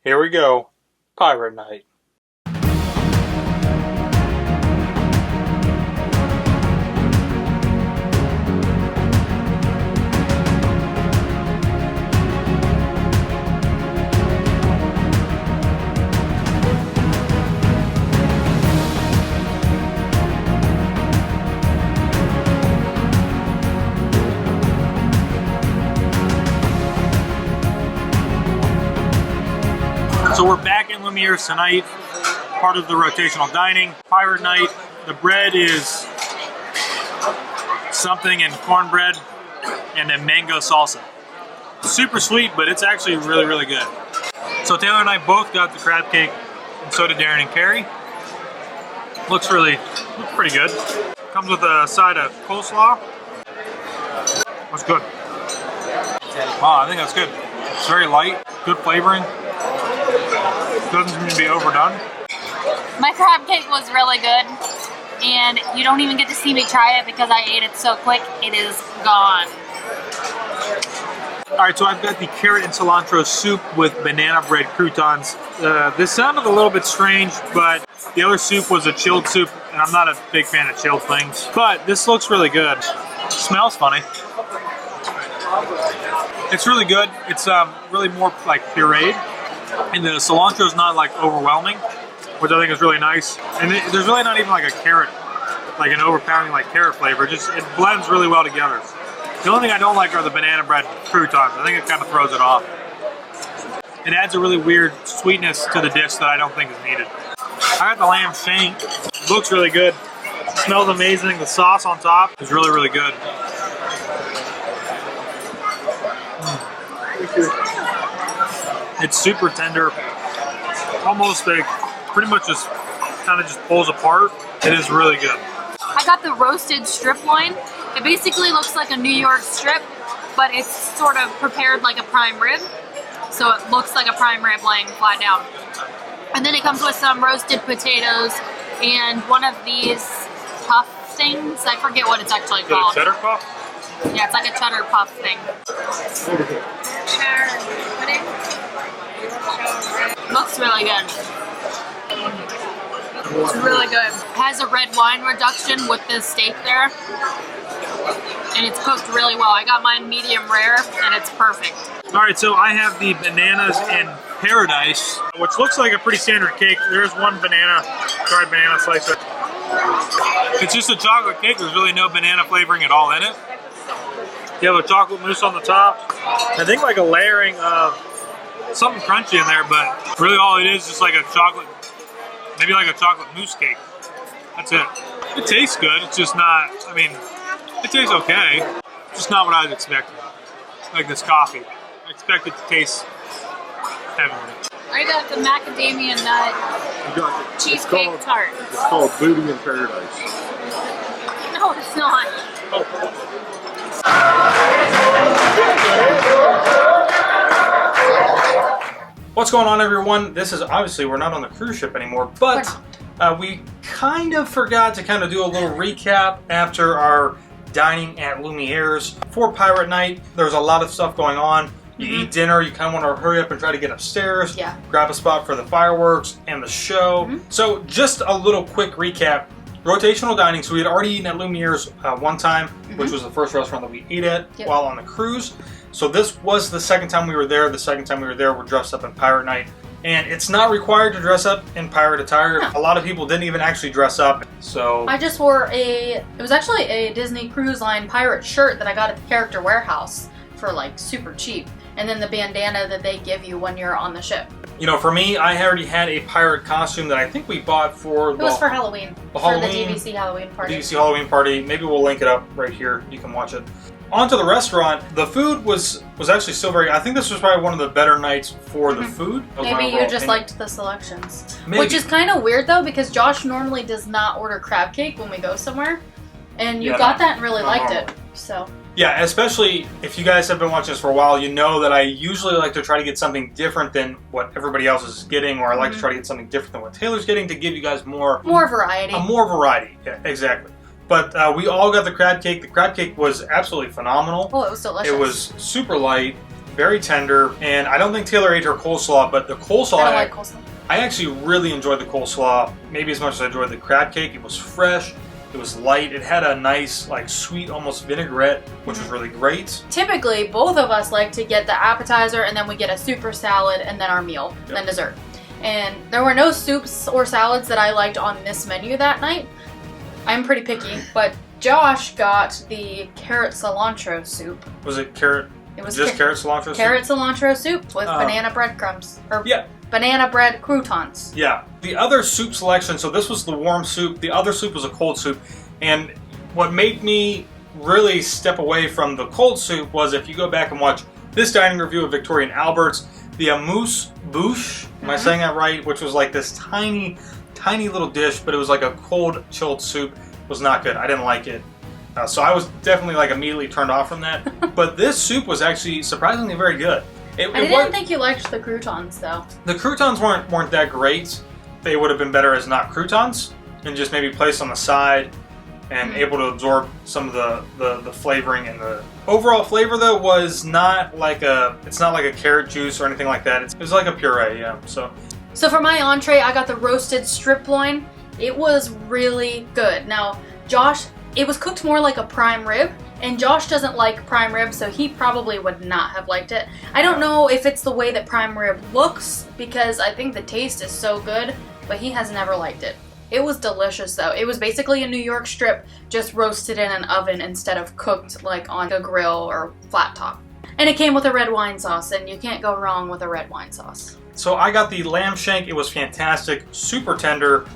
Here we go. Pirate night. So we're back in Lumiere's tonight, part of the rotational dining. Pirate night. The bread is something in cornbread and then mango salsa. Super sweet, but it's actually really, really good. So Taylor and I both got the crab cake, and so did Darren and Carrie. Looks pretty good. Comes with a side of coleslaw. That's good. Wow, I think that's good. It's very light, good flavoring. Doesn't seem to be overdone. My crab cake was really good, and you don't even get to see me try it because I ate it so quick. It is gone. All right, so I've got the carrot and cilantro soup with banana bread croutons. This sounded a little bit strange, but the other soup was a chilled soup, and I'm not a big fan of chilled things. But this looks really good. Smells funny. It's really good. It's really more like pureed. And the cilantro is not like overwhelming, which I think is really nice. And there's really not even like a carrot, like an overpowering like carrot flavor. Just it blends really well together. The only thing I don't like are the banana bread croutons. I think it kind of throws it off. It adds a really weird sweetness to the dish that I don't think is needed. I got the lamb shank. Looks really good. Smells amazing. The sauce on top is really, really good. It's super tender, almost like pretty much just kind of just pulls apart. It is really good. I got the roasted strip loin. It basically looks like a New York strip, but it's sort of prepared like a prime rib. So it looks like a prime rib laying flat down. And then it comes with some roasted potatoes and one of these puff things. I forget what it's actually called. Cheddar puff? Yeah, it's like a cheddar puff thing. Looks really good. It's really good. It has a red wine reduction with this steak there. And it's cooked really well. I got mine medium rare and it's perfect. Alright, so I have the bananas in paradise, which looks like a pretty standard cake. There's one banana, dried banana slice. It's just a chocolate cake. There's really no banana flavoring at all in it. You have a chocolate mousse on the top. I think like a layering of something crunchy in there, but really all it is just like a chocolate, maybe like a chocolate mousse cake. That's it. It tastes good. It's just not, I mean, it tastes okay. Just not what I was expecting. Like this coffee. I expect it to taste heavenly. I got the macadamia nut cheesecake tart. It's called Booty in Paradise. No, it's not. What's going on, everyone? This is obviously, we're not on the cruise ship anymore, but we kind of forgot to kind of do a little recap after our dining at Lumiere's for Pirate Night. There's a lot of stuff going on. You eat dinner, you kind of want to hurry up and try to get upstairs, grab a spot for the fireworks and the show. So just a little quick recap. Rotational dining, so we had already eaten at Lumiere's one time, which was the first restaurant that we ate at while on the cruise. So this was the second time we were there. The second time we were there, we're dressed up in Pirate Night. And it's not required to dress up in pirate attire. A lot of people didn't even actually dress up. So I just wore it was actually a Disney Cruise Line pirate shirt that I got at the Character Warehouse for like super cheap. And then the bandana that they give you when you're on the ship. You know, for me, I already had a pirate costume that I think we bought for It was for Halloween. The for the DVC Halloween party. DVC Halloween party. Maybe we'll link it up right here. You can watch it. On to the restaurant. The food was actually still very... I think this was probably one of the better nights for the food. Maybe you just liked the selections. Maybe. Which is kind of weird, though, because Josh normally does not order crab cake when we go somewhere. And you got that and really liked it. So... Yeah, especially if you guys have been watching this for a while, you know that I usually like to try to get something different than what everybody else is getting, or I like to try to get something different than what Taylor's getting to give you guys more variety. More variety, yeah, exactly. But we all got the crab cake. The crab cake was absolutely phenomenal. Oh, it was delicious. It was super light, very tender, and I don't think Taylor ate her coleslaw, but the coleslaw, I don't like coleslaw. I actually really enjoyed the coleslaw, maybe as much as I enjoyed the crab cake. It was fresh, it was light, it had a nice, like, sweet, almost vinaigrette, which was really great. Typically, both of us like to get the appetizer, and then we get a soup or salad, and then our meal, and then dessert. And there were no soups or salads that I liked on this menu that night. I'm pretty picky, but Josh got the carrot cilantro soup. Was it carrot? It was just carrot cilantro soup? Carrot cilantro soup with banana breadcrumbs. Or banana bread croutons. Yeah. The other soup selection, so this was the warm soup. The other soup was a cold soup. And what made me really step away from the cold soup was, if you go back and watch this dining review of Victoria and Albert's, the amuse bouche, am I saying that right? Which was like this tiny, tiny little dish, but it was like a cold, chilled soup. It was not good. I didn't like it. So I was definitely like immediately turned off from that. But this soup was actually surprisingly very good. I didn't think you liked the croutons though. The croutons weren't that great. They would have been better as not croutons and just maybe placed on the side and able to absorb some of the flavoring. And the overall flavor though was not like it's not like a carrot juice or anything like that. It was like a puree, yeah. So for my entree, I got the roasted strip loin. It was really good. Now, Josh, it was cooked more like a prime rib, and Josh doesn't like prime rib, so he probably would not have liked it. I don't know if it's the way that prime rib looks, because I think the taste is so good, but he has never liked it. It was delicious though. It was basically a New York strip, just roasted in an oven instead of cooked like on a grill or flat top. And it came with a red wine sauce, and you can't go wrong with a red wine sauce. So I got the lamb shank. It was fantastic, super tender.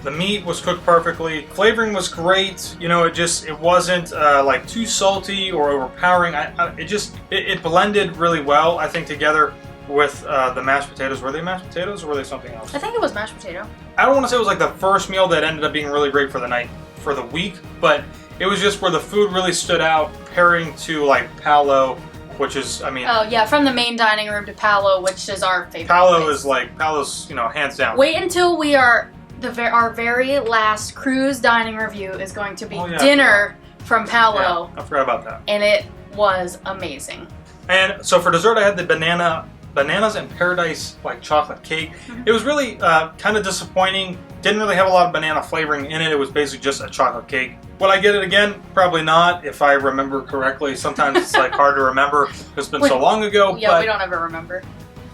The meat was cooked perfectly. Flavoring was great. You know, it wasn't like too salty or overpowering. It blended really well, I think, together with the mashed potatoes. Were they mashed potatoes or were they something else? I think it was mashed potato. I don't want to say it was like the first meal that ended up being really great for the night, for the week, but it was just where the food really stood out, pairing to like Palo, which is, I mean... Oh yeah, from the main dining room to Palo, which is our favorite Palo's, you know, hands down. Wait until we are... Our very last cruise dining review is going to be dinner from Palo. Yeah, I forgot about that. And it was amazing. And so for dessert, I had the bananas in paradise like chocolate cake. It was really kind of disappointing. Didn't really have a lot of banana flavoring in it. It was basically just a chocolate cake. Would I get it again? Probably not, if I remember correctly. Sometimes it's like hard to remember. It's been so long ago. Yeah, but we don't ever remember.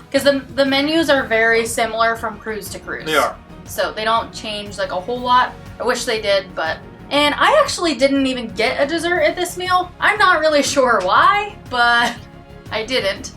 Because the menus are very similar from cruise to cruise. They are. So they don't change like a whole lot. I wish they did, but... And I actually didn't even get a dessert at this meal. I'm not really sure why, but I didn't.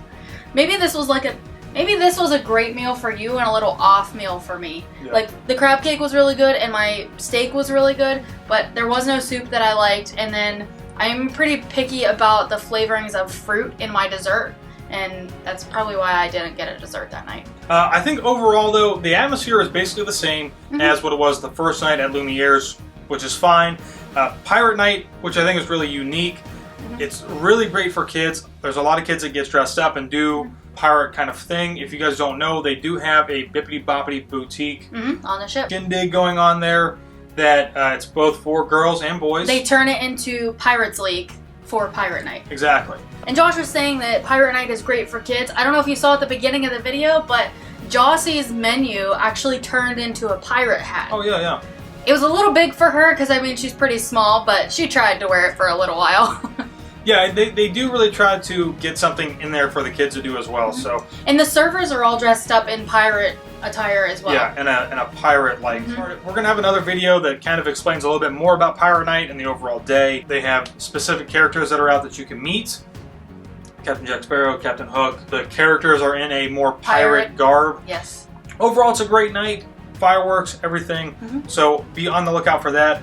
Maybe this was a great meal for you and a little off meal for me. Yeah. Like the crab cake was really good and my steak was really good, but there was no soup that I liked. And then I'm pretty picky about the flavorings of fruit in my dessert. And that's probably why I didn't get a dessert that night. I think overall, though, the atmosphere is basically the same as what it was the first night at Lumiere's, which is fine. Pirate Night, which I think is really unique. It's really great for kids. There's a lot of kids that get dressed up and do pirate kind of thing. If you guys don't know, they do have a Bippity Boppity boutique on the ship. Shindig going on there that it's both for girls and boys. They turn it into Pirates League for Pirate Night. Exactly. And Josh was saying that Pirate Night is great for kids. I don't know if you saw at the beginning of the video, but Jossie's menu actually turned into a pirate hat. Oh, yeah, yeah. It was a little big for her because, I mean, she's pretty small, but she tried to wear it for a little while. Yeah, they do really try to get something in there for the kids to do as well. So. And the servers are all dressed up in pirate attire as well. Yeah, and a pirate like. We're going to have another video that kind of explains a little bit more about Pirate Night and the overall day. They have specific characters that are out that you can meet. Captain Jack Sparrow, Captain Hook. The characters are in a more pirate garb. Yes. Overall, it's a great night. Fireworks, everything. So be on the lookout for that.